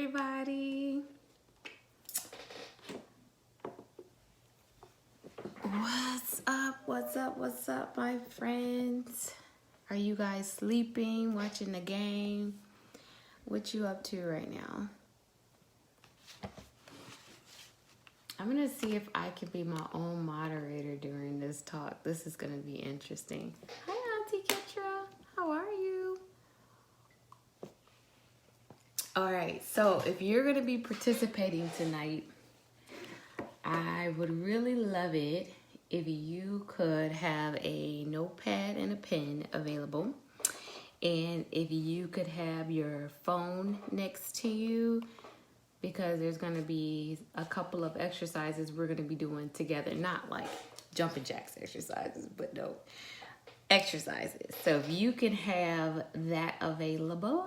everybody. What's up? What's up? What's up, my friends? Are you guys sleeping, watching the game? What you up to right now? I'm gonna see if I can be my own moderator during this talk. This is gonna be interesting. Hi, Auntie Ketra. How are you? All right, so if you're gonna be participating tonight, I would really love it if you could have a notepad and a pen available. And if you could have your phone next to you, because there's going to be a couple of exercises we're going to be doing together. Not like jumping jacks exercises, but no, exercises. So if you can have that available,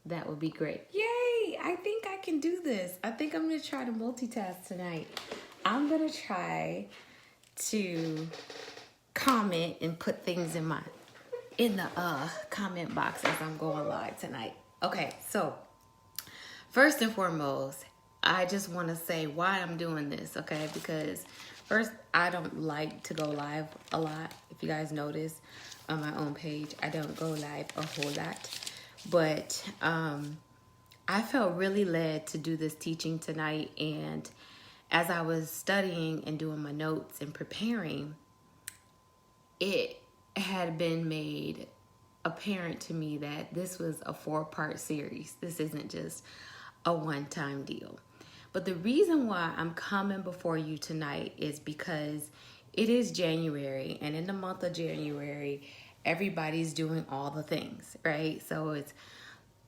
that would be great. Yay! I think I can do this. I think I'm going to try to multitask tonight. I'm going to try to comment and put things in the comment box as I'm going live tonight. Okay, so first and foremost, I just want to say why I'm doing this, okay? Because first, I don't like to go live a lot. If you guys notice on my own page, I don't go live a whole lot. But I felt really led to do this teaching tonight. And as I was studying and doing my notes and preparing, it had been made apparent to me that this was a 4-part series. This isn't just a one-time deal. But the reason why I'm coming before you tonight is because it is January, and in the month of January, everybody's doing all the things, right? So it's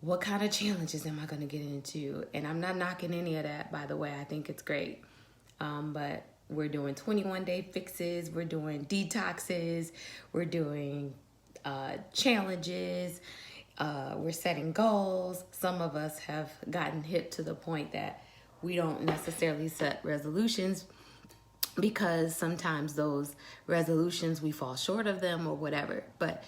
what kind of challenges am I going to get into? And I'm not knocking any of that, by the way. I think it's great. But we're doing 21-day fixes. We're doing detoxes. We're doing challenges. We're setting goals. Some of us have gotten hip to the point that we don't necessarily set resolutions because sometimes those resolutions, we fall short of them or whatever. But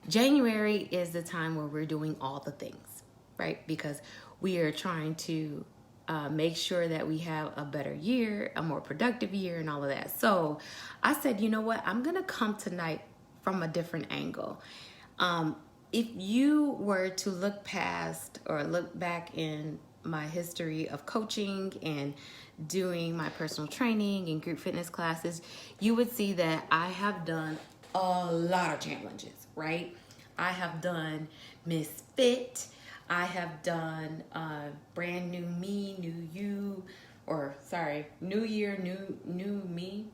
January is the time where we're doing all the things, right? Because we are trying to make sure that we have a better year, a more productive year, and all of that. So I said, you know what? I'm going to come tonight from a different angle. If you were to look past or look back in my history of coaching and doing my personal training and group fitness classes, you would see that I have done a lot of challenges, right? I have done Miss Fit. I have done brand new me, new you, or sorry, new year, new me.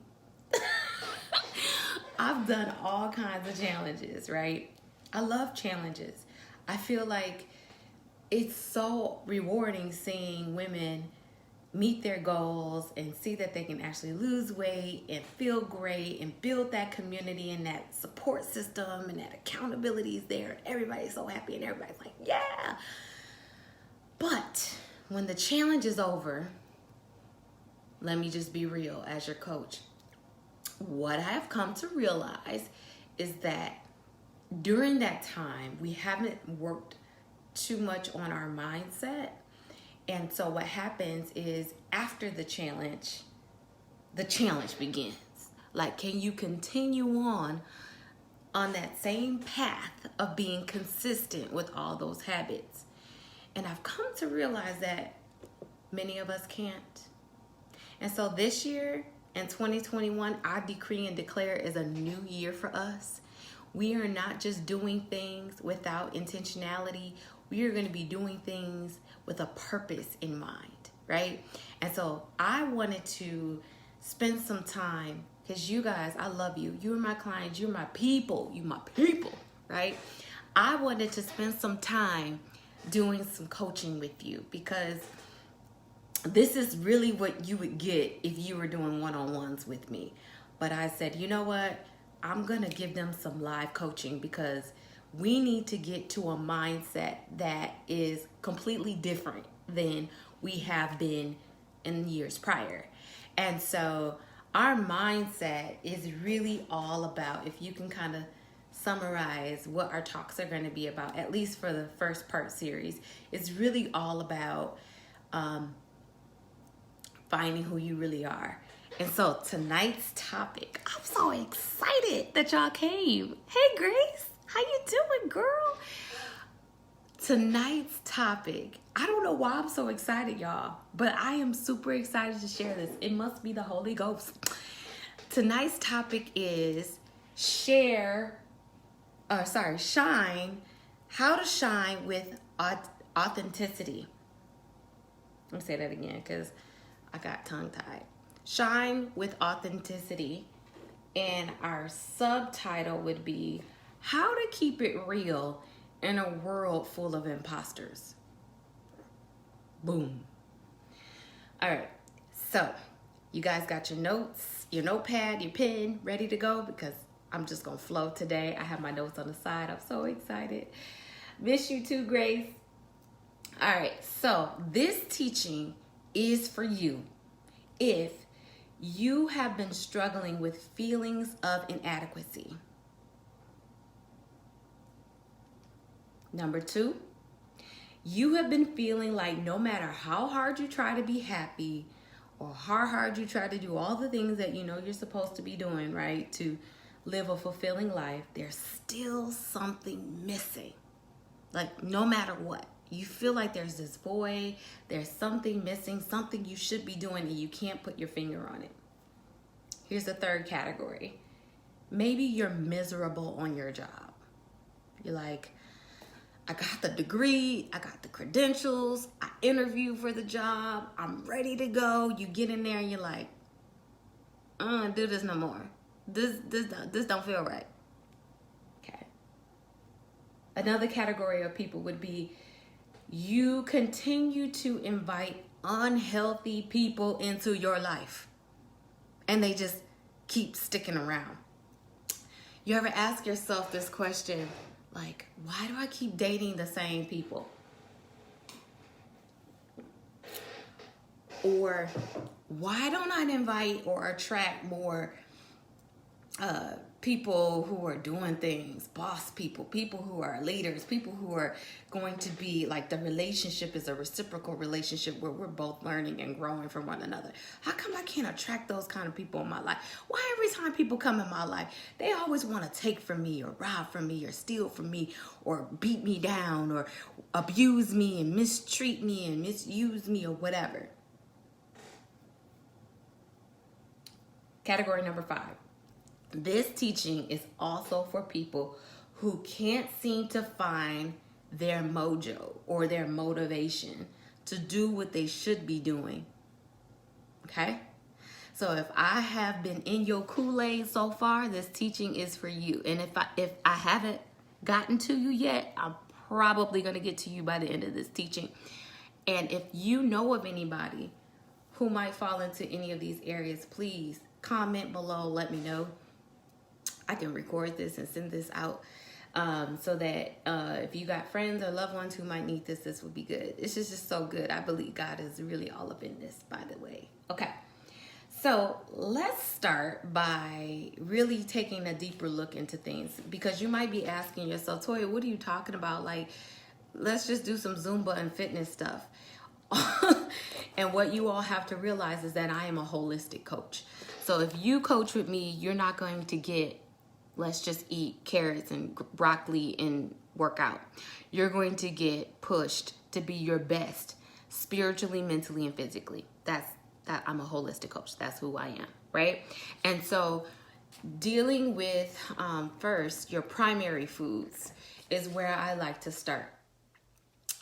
I've done all kinds of challenges, right? I love challenges. I feel like it's so rewarding seeing women meet their goals and see that they can actually lose weight and feel great and build that community and that support system and that accountability is there. Everybody's so happy and everybody's like, yeah. But when the challenge is over, let me just be real as your coach. What I have come to realize is that during that time, we haven't worked too much on our mindset. And so what happens is after the challenge begins. Like, can you continue on that same path of being consistent with all those habits? And I've come to realize that many of us can't. And so this year in 2021, I decree and declare is a new year for us. We are not just doing things without intentionality. We are going to be doing things with a purpose in mind, right? And so I wanted to spend some time, because you guys, I love you. You're my clients. You're my people. You're my people, right? I wanted to spend some time doing some coaching with you, because this is really what you would get if you were doing one-on-ones with me. But I said, you know what? I'm going to give them some live coaching, because we need to get to a mindset that is completely different than we have been in years prior. And so our mindset is really all about, if you can kind of summarize what our talks are going to be about, at least for the first part series, it's really all about finding who you really are. And so tonight's topic, I'm so excited that y'all came. Hey Grace, how you doing, girl? Tonight's topic, I don't know why I'm so excited, y'all, but I am super excited to share this. It must be the Holy Ghost. Tonight's topic is shine, how to shine with authenticity. Let me say that again because I got tongue-tied. Shine with authenticity. And our subtitle would be how to keep it real in a world full of imposters. Boom. All right. So you guys got your notes, your notepad, your pen ready to go because I'm just going to flow today. I have my notes on the side. I'm so excited. Miss you too, Grace. All right. So this teaching is for you if you have been struggling with feelings of inadequacy. Number 2, you have been feeling like no matter how hard you try to be happy or how hard you try to do all the things that you know you're supposed to be doing, right, to live a fulfilling life, there's still something missing. Like no matter what. You feel like there's this void, there's something missing, something you should be doing and you can't put your finger on it. Here's the third category. Maybe you're miserable on your job. You're like, I got the degree, I got the credentials, I interviewed for the job, I'm ready to go. You get in there and you're like, I don't want to do this no more. This don't feel right. Okay. Another category of people would be you continue to invite unhealthy people into your life and they just keep sticking around. You ever ask yourself this question, like, why do I keep dating the same people? Or why don't I invite or attract more people who are doing things, boss people, people who are leaders, people who are going to be like the relationship is a reciprocal relationship where we're both learning and growing from one another. How come I can't attract those kind of people in my life? Why every time people come in my life, they always want to take from me or rob from me or steal from me or beat me down or abuse me and mistreat me and misuse me or whatever. Category number 5. This teaching is also for people who can't seem to find their mojo or their motivation to do what they should be doing. Okay? So if I have been in your Kool-Aid so far, this teaching is for you. And if I haven't gotten to you yet, I'm probably going to get to you by the end of this teaching. And if you know of anybody who might fall into any of these areas, please comment below, let me know. I can record this and send this out so that if you got friends or loved ones who might need this, this would be good. It's just so good. I believe God is really all up in this, by the way. Okay, so let's start by really taking a deeper look into things because you might be asking yourself, Toya, what are you talking about? Like, let's just do some Zumba and fitness stuff. And what you all have to realize is that I am a holistic coach. So if you coach with me, you're not going to get, let's just eat carrots and broccoli and work out. You're going to get pushed to be your best spiritually, mentally, and physically. I'm a holistic coach. That's who I am, right? And so dealing with first your primary foods is where I like to start.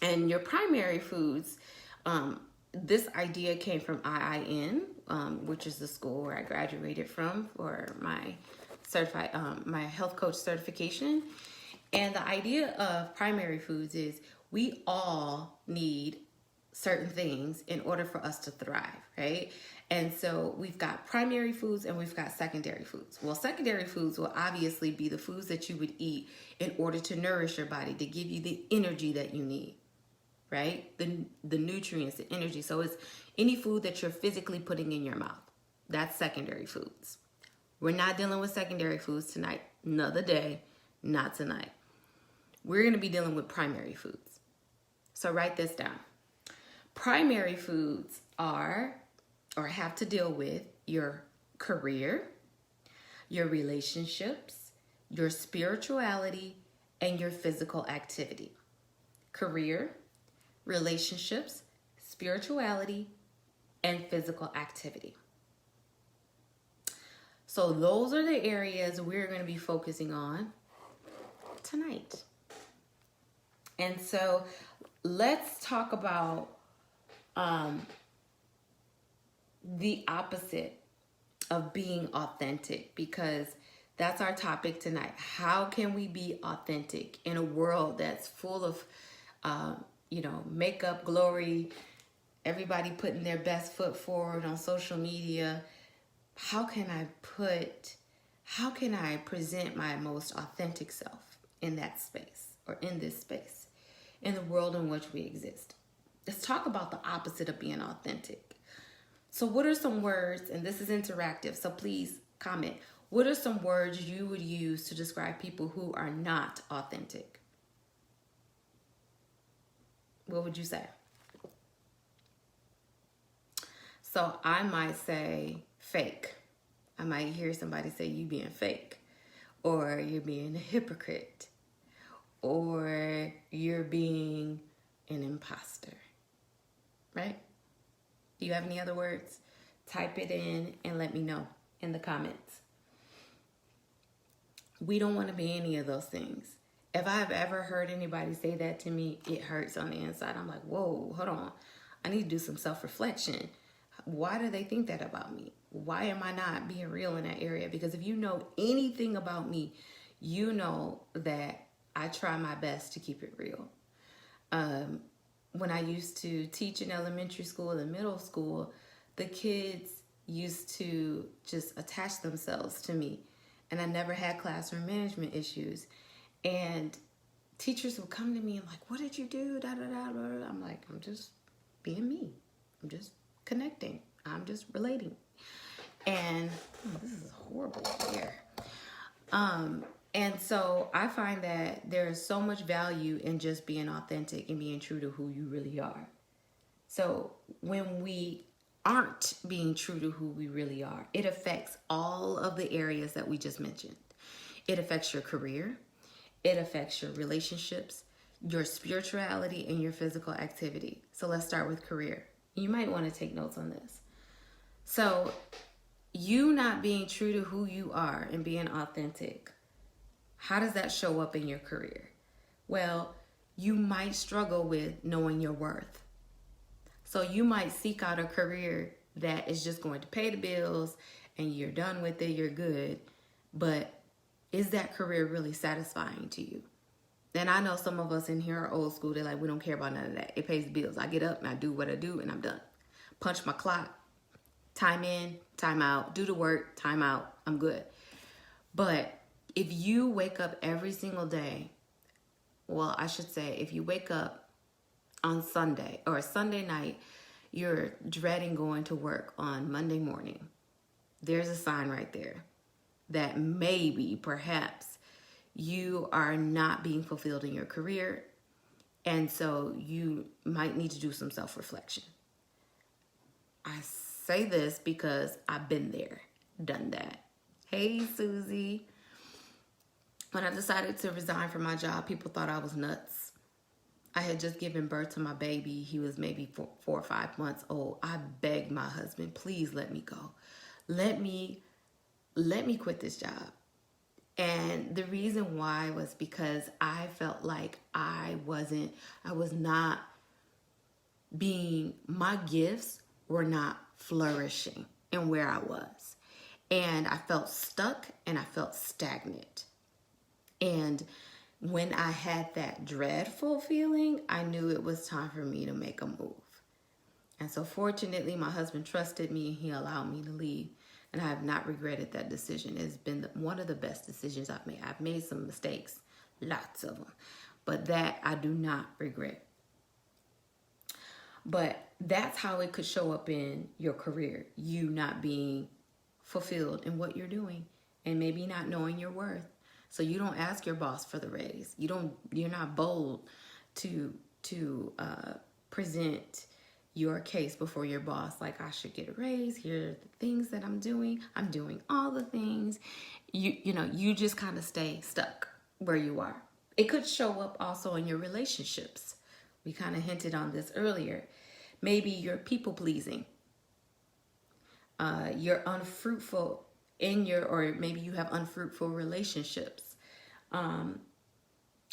And your primary foods, this idea came from IIN, which is the school where I graduated from for my my health coach certification. And the idea of primary foods is we all need certain things in order for us to thrive, right? And so we've got primary foods and we've got secondary foods. Well, secondary foods will obviously be the foods that you would eat in order to nourish your body, to give you the energy that you need, right? The nutrients, the energy. So it's any food that you're physically putting in your mouth. That's secondary foods. We're not dealing with secondary foods tonight. Another day, not tonight. We're going to be dealing with primary foods. So write this down. Primary foods are or have to deal with your career, your relationships, your spirituality, and your physical activity. Career, relationships, spirituality, and physical activity. So those are the areas we're going to be focusing on tonight. And so let's talk about the opposite of being authentic, because that's our topic tonight. How can we be authentic in a world that's full of, makeup, glory, everybody putting their best foot forward on social media? How can I present my most authentic self in that space, or in this space, in the world in which we exist? Let's talk about the opposite of being authentic. So what are some words, and this is interactive, so please comment. What are some words you would use to describe people who are not authentic? What would you say? So I might say fake. I might hear somebody say you being fake, or you're being a hypocrite, or you're being an imposter, right? Do you have any other words? Type it in and let me know in the comments. We don't want to be any of those things. If I've ever heard anybody say that to me, it hurts on the inside. I'm like, whoa, hold on. I need to do some self-reflection. Why do they think that about me? Why am I not being real in that area? Because if you know anything about me, you know that I try my best to keep it real. When I used to teach in elementary school and middle school, the kids used to just attach themselves to me. And I never had classroom management issues. And teachers would come to me and like, what did you do? Da, da, da, da. I'm like, I'm just being me. I'm just connecting. I'm just relating. And this is horrible here. And so I find that there is so much value in just being authentic and being true to who you really are. So when we aren't being true to who we really are, it affects all of the areas that we just mentioned. It affects your career. It affects your relationships, your spirituality, and your physical activity. So let's start with career. You might want to take notes on this. So you not being true to who you are and being authentic, how does that show up in your career? Well, you might struggle with knowing your worth. So you might seek out a career that is just going to pay the bills and you're done with it, you're good. But is that career really satisfying to you? And I know some of us in here are old school. They're like, we don't care about none of that. It pays the bills. I get up and I do what I do and I'm done. Punch my clock, time in, time out, do the work, time out, I'm good. But if you wake up every single day, well, I should say, if you wake up on Sunday or Sunday night, you're dreading going to work on Monday morning, there's a sign right there that maybe, perhaps, you are not being fulfilled in your career. And so you might need to do some self-reflection. I say this because I've been there, done that. Hey, Susie. When I decided to resign from my job, people thought I was nuts. I had just given birth to my baby. He was maybe 4 or 5 months old. I begged my husband, please let me go. Let me quit this job. And the reason why was because I felt like my gifts were not flourishing in where I was. And I felt stuck and I felt stagnant. And when I had that dreadful feeling, I knew it was time for me to make a move. And so fortunately, my husband trusted me and he allowed me to leave. And I have not regretted that decision. It's been one of the best decisions I've made. I've made some mistakes, lots of them, but that I do not regret. But that's how it could show up in your career. You not being fulfilled in what you're doing and maybe not knowing your worth. So you don't ask your boss for the raise. You're not bold to present your case before your boss, like, I should get a raise, here are the things that I'm doing all the things. You just kind of stay stuck where you are. It could show up also in your relationships. We kind of hinted on this earlier. Maybe you're people pleasing. You're unfruitful or maybe you have unfruitful relationships.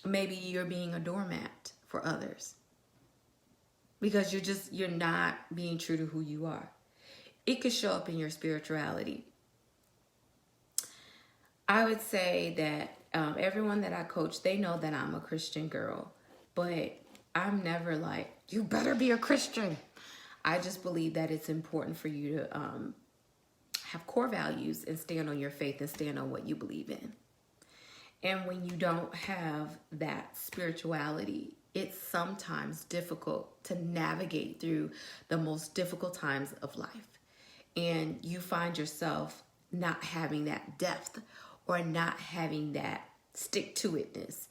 Maybe you're being a doormat for others because you're not being true to who you are. It could show up in your spirituality. I would say that everyone that I coach, they know that I'm a Christian girl, but I'm never like, you better be a Christian. I just believe that it's important for you to have core values and stand on your faith and stand on what you believe in. And when you don't have that spirituality, it's sometimes difficult to navigate through the most difficult times of life. And you find yourself not having that depth or not having that stick-to-itness,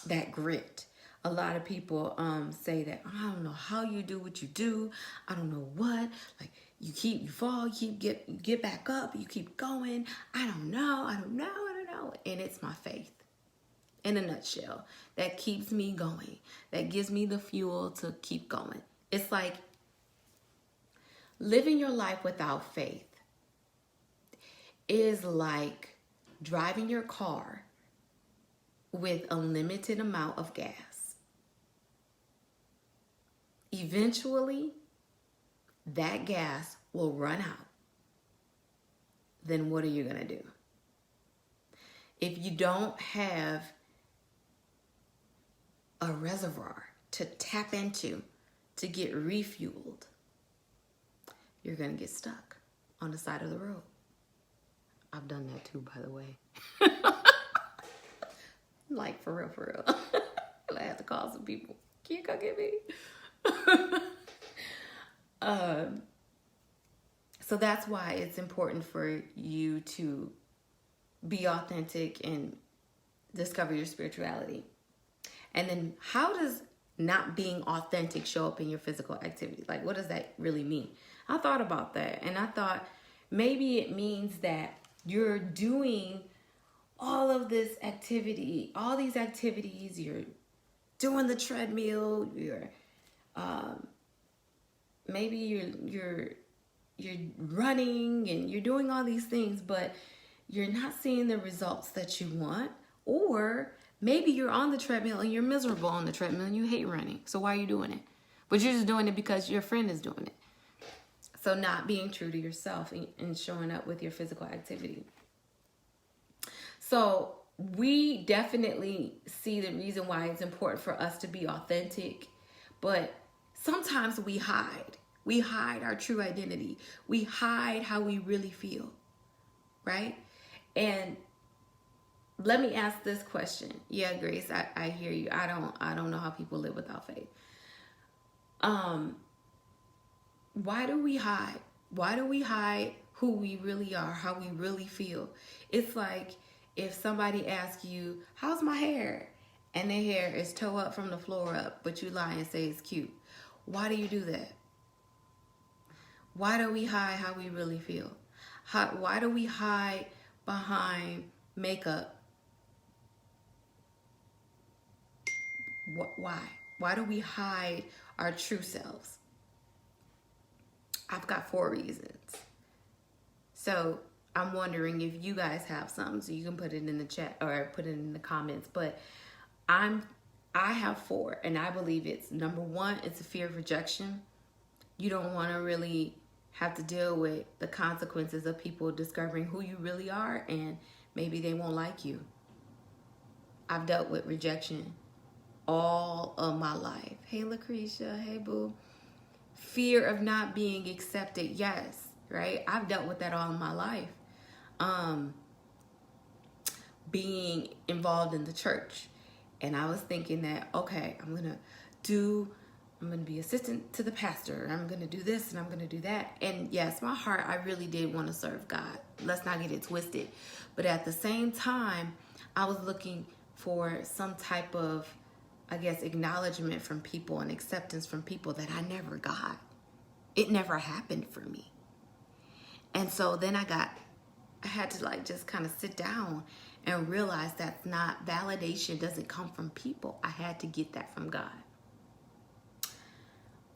that grit. A lot of people say that, I don't know how you do what you do. I don't know what. Like, you fall, you get back up, you keep going. I don't know. And it's my faith, in a nutshell, that keeps me going, that gives me the fuel to keep going. It's like living your life without faith is like driving your car with a limited amount of gas. Eventually, that gas will run out. Then what are you going to do? If you don't have a reservoir to tap into to get refueled, you're going to get stuck on the side of the road. I've done that too, by the way. Like, for real. I have to call some people. Can you come get me? So that's why it's important for you to be authentic and discover your spirituality. And then how does not being authentic show up in your physical activity? Like, what does that really mean? I thought about that, and I thought maybe it means that you're doing all of this activity, all these activities, you're doing the treadmill, you're maybe you're running and you're doing all these things, but you're not seeing the results that you want. Or maybe you're on the treadmill and you're miserable on the treadmill and you hate running. So why are you doing it? But you're just doing it because your friend is doing it. So not being true to yourself and showing up with your physical activity. So we definitely see the reason why it's important for us to be authentic, but sometimes we hide. We hide our true identity. We hide how we really feel, right? And let me ask this question. Yeah, Grace, I hear you. I don't know how people live without faith. Why do we hide? Why do we hide who we really are, how we really feel? It's like if somebody asks you, how's my hair? And their hair is toe up from the floor up, but you lie and say it's cute. Why do you do that? Why do we hide how we really feel? Why do we hide behind makeup? Why? Why do we hide our true selves? I've got 4 reasons. So I'm wondering if you guys have some, so you can put it in the chat or put it in the comments. But I have 4, and I believe it's number 1, it's a fear of rejection. You don't want to really have to deal with the consequences of people discovering who you really are, and maybe they won't like you. I've dealt with rejection all of my life. Hey, Lucretia. Hey, boo. Fear of not being accepted. Yes, right? I've dealt with that all of my life. Being involved in the church. And I was thinking that, okay, I'm going to be assistant to the pastor. I'm going to do this and I'm going to do that. And yes, my heart, I really did want to serve God. Let's not get it twisted. But at the same time, I was looking for some type of I guess, acknowledgement from people and acceptance from people that I never got. It never happened for me. And so then I had to like just kind of sit down and realize that's not, validation doesn't come from people. I had to get that from God.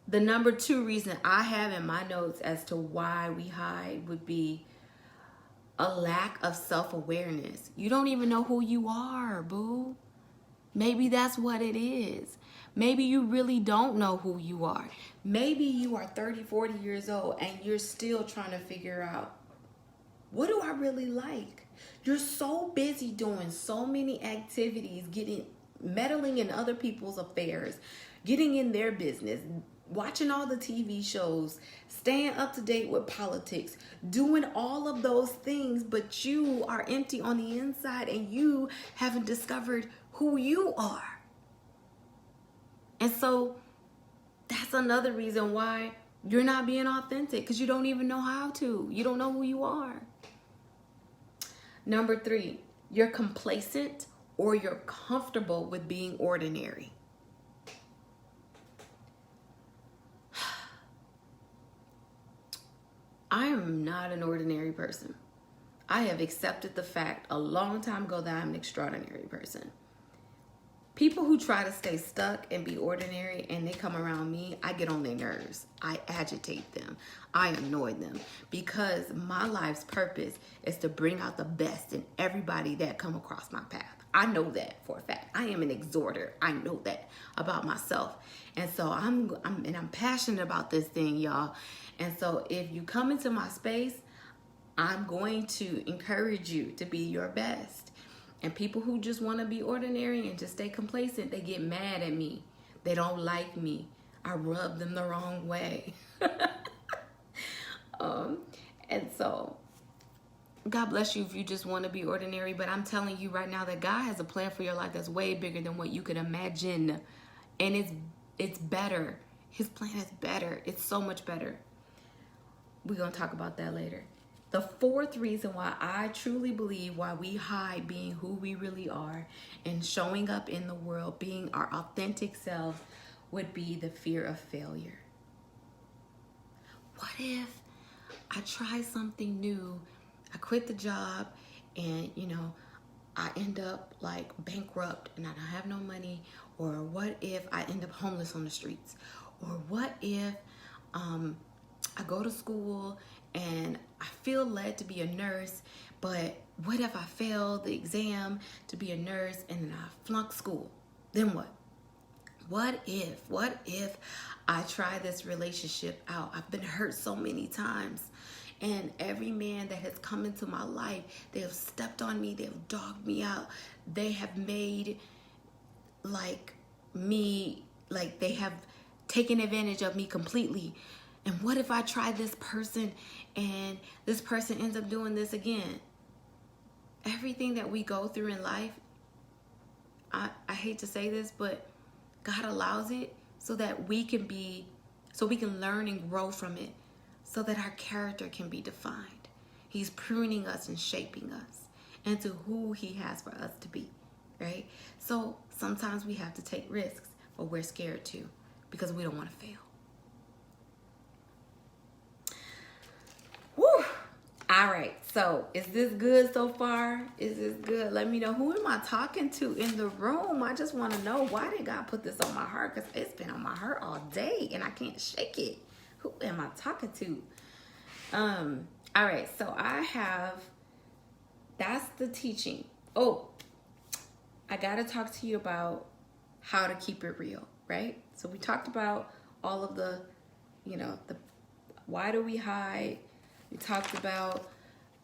The number 2 reason I have in my notes as to why we hide would be a lack of self-awareness. You don't even know who you are, boo. Maybe that's what it is. Maybe you really don't know who you are. Maybe you are 30, 40 years old and you're still trying to figure out, what do I really like? You're so busy doing so many activities, meddling in other people's affairs, getting in their business, watching all the TV shows, staying up to date with politics, doing all of those things, but you are empty on the inside and you haven't discovered who you are. And so that's another reason why you're not being authentic, because you don't even know how to. You don't know who you are. Number 3, you're complacent or you're comfortable with being ordinary. I am not an ordinary person. I have accepted the fact a long time ago that I'm an extraordinary person. People who try to stay stuck and be ordinary and they come around me, I get on their nerves. I agitate them. I annoy them, because my life's purpose is to bring out the best in everybody that come across my path. I know that for a fact. I am an exhorter. I know that about myself. And so I'm passionate about this thing, y'all. And so if you come into my space, I'm going to encourage you to be your best. And people who just want to be ordinary and just stay complacent, they get mad at me. They don't like me. I rub them the wrong way. And so God bless you if you just want to be ordinary. But I'm telling you right now that God has a plan for your life that's way bigger than what you could imagine. And it's better. His plan is better. It's so much better. We're going to talk about that later. The 4th reason why I truly believe why we hide being who we really are and showing up in the world, being our authentic selves, would be the fear of failure. What if I try something new, I quit the job, and I end up like bankrupt and I don't have no money? Or what if I end up homeless on the streets? Or what if I go to school and I feel led to be a nurse, but what if I fail the exam to be a nurse and then I flunk school? Then what? What if I try this relationship out? I've been hurt so many times. And every man that has come into my life, they have stepped on me, they have dogged me out. They have made they have taken advantage of me completely. And what if I try this person and this person ends up doing this again? Everything that we go through in life, I hate to say this, but God allows it so that we can learn and grow from it, so that our character can be defined. He's pruning us and shaping us into who he has for us to be, right? So sometimes we have to take risks, but we're scared to, because we don't want to fail. Woo! All right, so is this good so far? Is this good? Let me know. Who am I talking to in the room? I just want to know, why did God put this on my heart? Because it's been on my heart all day and I can't shake it. Who am I talking to? All right, so that's the teaching. Oh, I got to talk to you about how to keep it real, right? So we talked about all of the why do we hide? We talked about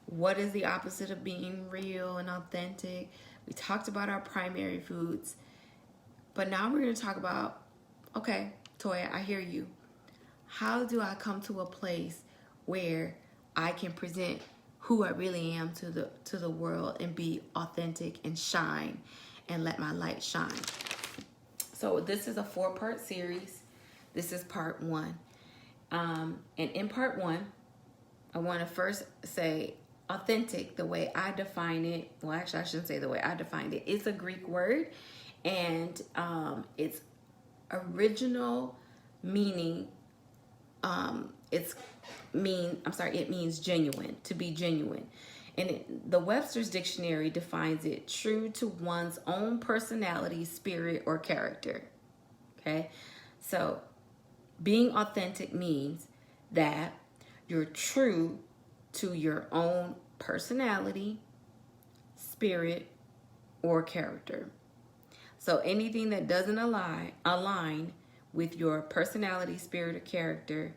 what is the opposite of being real and authentic. We talked about our primary foods. But now we're going to talk about, okay, Toya, I hear you. How do I come to a place where I can present who I really am to the world and be authentic and shine and let my light shine? So this is a 4-part series. This is part 1. And in part 1, I want to first say authentic, the way I define it. Well, actually, I shouldn't say the way I defined it. It's a Greek word, And its original meaning, it means genuine, to be genuine. And the Webster's Dictionary defines it true to one's own personality, spirit, or character. Okay, so being authentic means that you're true to your own personality, spirit, or character. So anything that doesn't align with your personality, spirit, or character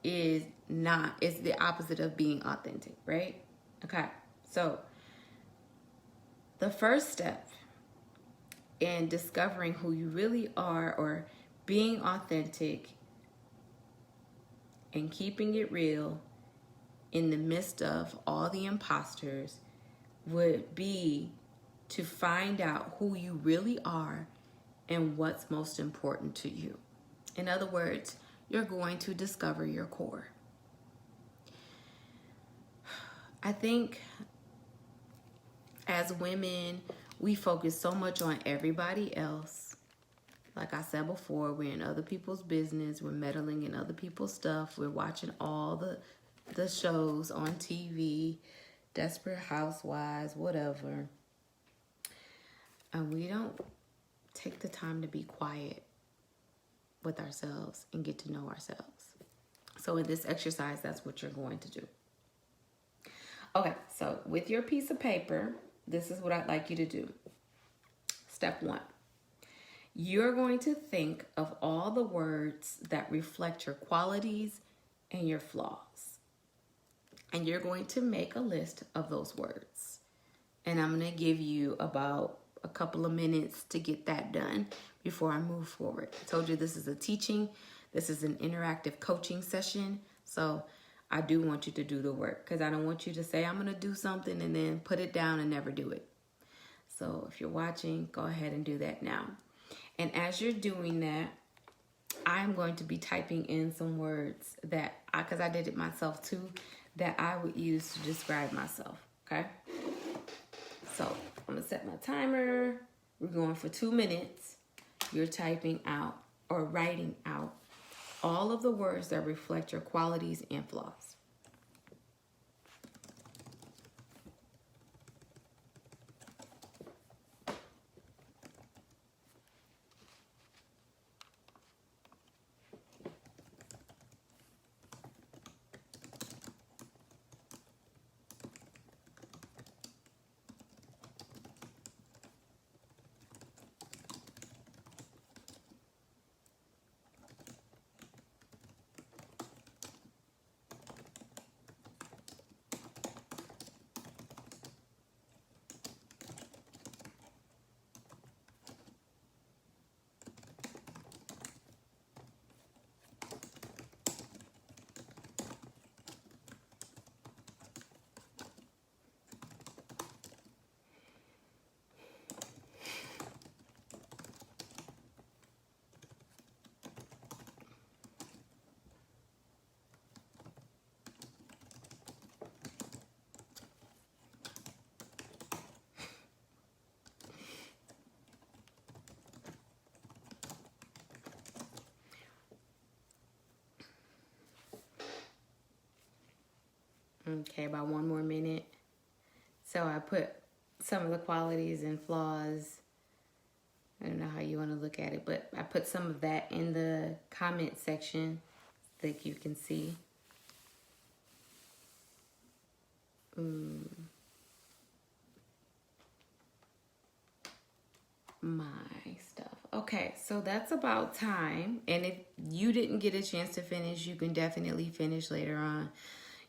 is the opposite of being authentic, right? Okay, so the first step in discovering who you really are, or being authentic and keeping it real in the midst of all the imposters, would be to find out who you really are and what's most important to you. In other words, you're going to discover your core. I think as women, we focus so much on everybody else. Like I said before, we're in other people's business. We're meddling in other people's stuff. We're watching all the shows on TV, Desperate Housewives, whatever. And we don't take the time to be quiet with ourselves and get to know ourselves. So in this exercise, that's what you're going to do. Okay, so with your piece of paper, this is what I'd like you to do. Step 1. You're going to think of all the words that reflect your qualities and your flaws. And you're going to make a list of those words. And I'm going to give you about a couple of minutes to get that done before I move forward. I told you this is a teaching. This is an interactive coaching session. So I do want you to do the work, because I don't want you to say, I'm going to do something and then put it down and never do it. So if you're watching, go ahead and do that now. And as you're doing that, I'm going to be typing in some words that because I did it myself too, that I would use to describe myself. Okay. So I'm going to set my timer. We're going for 2 minutes. You're typing out or writing out all of the words that reflect your qualities and flaws. Okay, about 1 more minute. So I put some of the qualities and flaws. I don't know how you want to look at it, but I put some of that in the comment section that you can see. My stuff. Okay, so that's about time. And if you didn't get a chance to finish, you can definitely finish later on.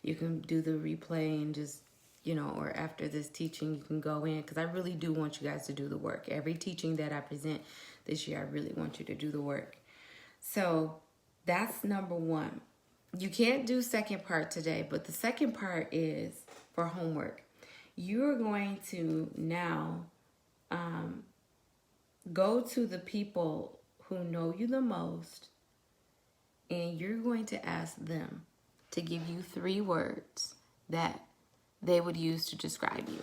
You can do the replay and just, or after this teaching, you can go in, because I really do want you guys to do the work. Every teaching that I present this year, I really want you to do the work. So that's number 1. You can't do second part today, but the second part is for homework. You're going to now go to the people who know you the most, and you're going to ask them to give you 3 words that they would use to describe you.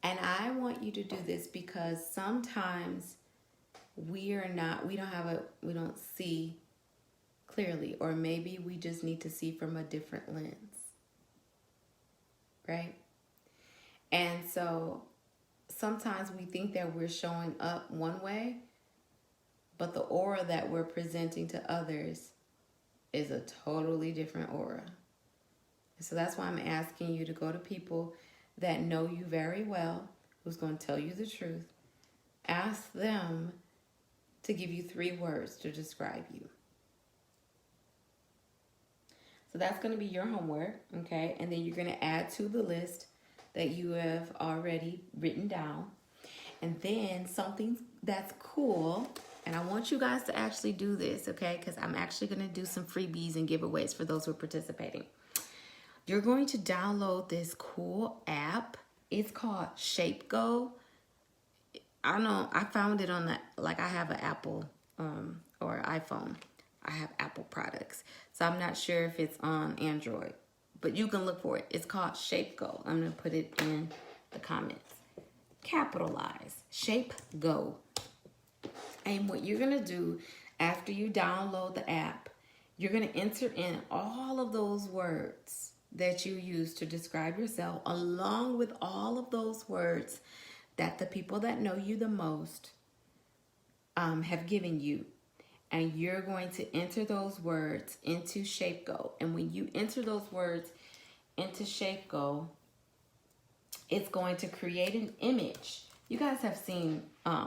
And I want you to do this because sometimes we don't see clearly, or maybe we just need to see from a different lens, right? And so sometimes we think that we're showing up one way, but the aura that we're presenting to others is a totally different aura. So that's why I'm asking you to go to people that know you very well, who's going to tell you the truth. Ask them to give you 3 words to describe you. So that's going to be your homework, okay? And then you're going to add to the list that you have already written down. And then something that's cool, and I want you guys to actually do this, okay? Because I'm actually going to do some freebies and giveaways for those who are participating. You're going to download this cool app. It's called ShapeGo. I don't know. I found it on I have an Apple or iPhone. I have Apple products. So I'm not sure if it's on Android. But you can look for it. It's called ShapeGo. I'm going to put it in the comments. Capitalize. ShapeGo. And what you're going to do after you download the app, you're going to enter in all of those words that you use to describe yourself, along with all of those words that the people that know you the most have given you. And you're going to enter those words into ShapeGo. And when you enter those words into ShapeGo, it's going to create an image. You guys have seen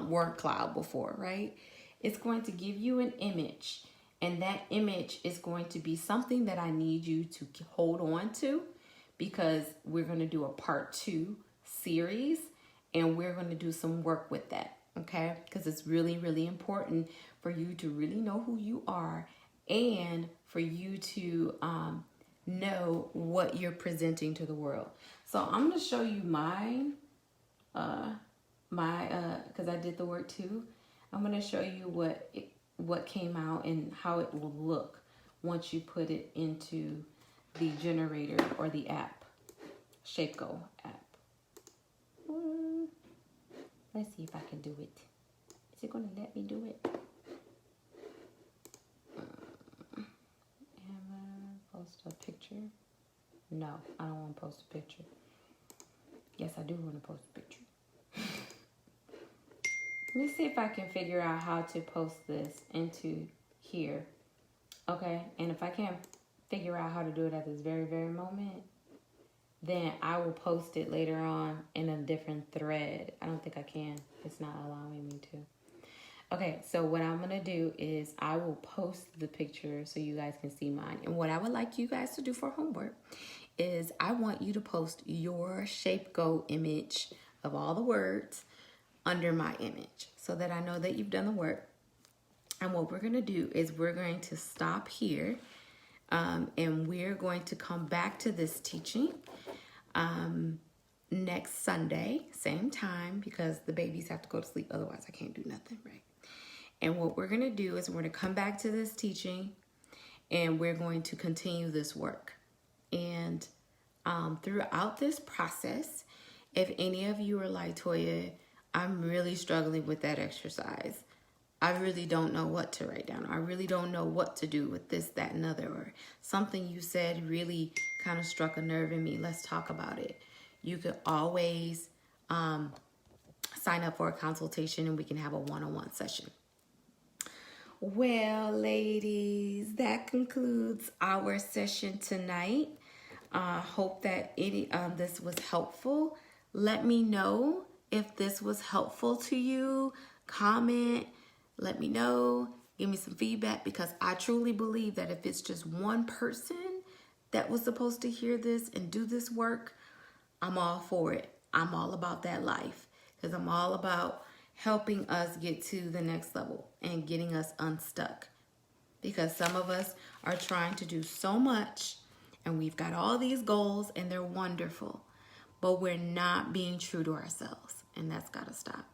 word cloud before, right? It's going to give you an image. And that image is going to be something that I need you to hold on to, because we're going to do a part 2 series and we're going to do some work with that, okay? Because it's really, really important for you to really know who you are and for you to know what you're presenting to the world. So I'm going to show you mine, because I did the work too. I'm going to show you what came out and how it will look once you put it into the generator or the app, ShapeGo app. Let's see if I can do it. Is it going to let me do it? Am I post a picture? No, I don't want to post a picture. Yes, I do want to post a picture. Let me see if I can figure out how to post this into here. Okay, and if I can't figure out how to do it at this very, very moment, then I will post it later on in a different thread. I don't think I can. It's not allowing me to. Okay, so what I'm going to do is I will post the picture so you guys can see mine. And what I would like you guys to do for homework is I want you to post your ShapeGo image of all the words under my image so that I know that you've done the work. And what we're going to do is we're going to stop here and we're going to come back to this teaching next Sunday, same time, because the babies have to go to sleep. Otherwise, I can't do nothing, right? And what we're going to do is we're going to come back to this teaching and we're going to continue this work. And throughout this process, if any of you are like, Toya, I'm really struggling with that exercise. I really don't know what to write down. I really don't know what to do with this, that, and other. Or something you said really kind of struck a nerve in me. Let's talk about it. You could always sign up for a consultation and we can have a one-on-one session. Well, ladies, that concludes our session tonight. Hope that this was helpful. Let me know if this was helpful to you. Comment, let me know, give me some feedback, because I truly believe that if it's just one person that was supposed to hear this and do this work, I'm all for it. I'm all about that life, because I'm all about helping us get to the next level and getting us unstuck. Because some of us are trying to do so much and we've got all these goals and they're wonderful, but we're not being true to ourselves, and that's got to stop.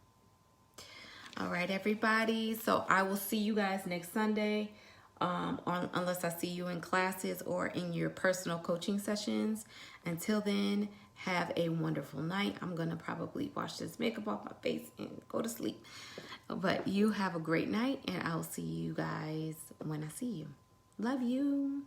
All right, everybody. So I will see you guys next Sunday, unless I see you in classes or in your personal coaching sessions. Until then, Have a wonderful night. I'm going to probably wash this makeup off my face and go to sleep. But you have a great night, and I'll see you guys when I see you. Love you.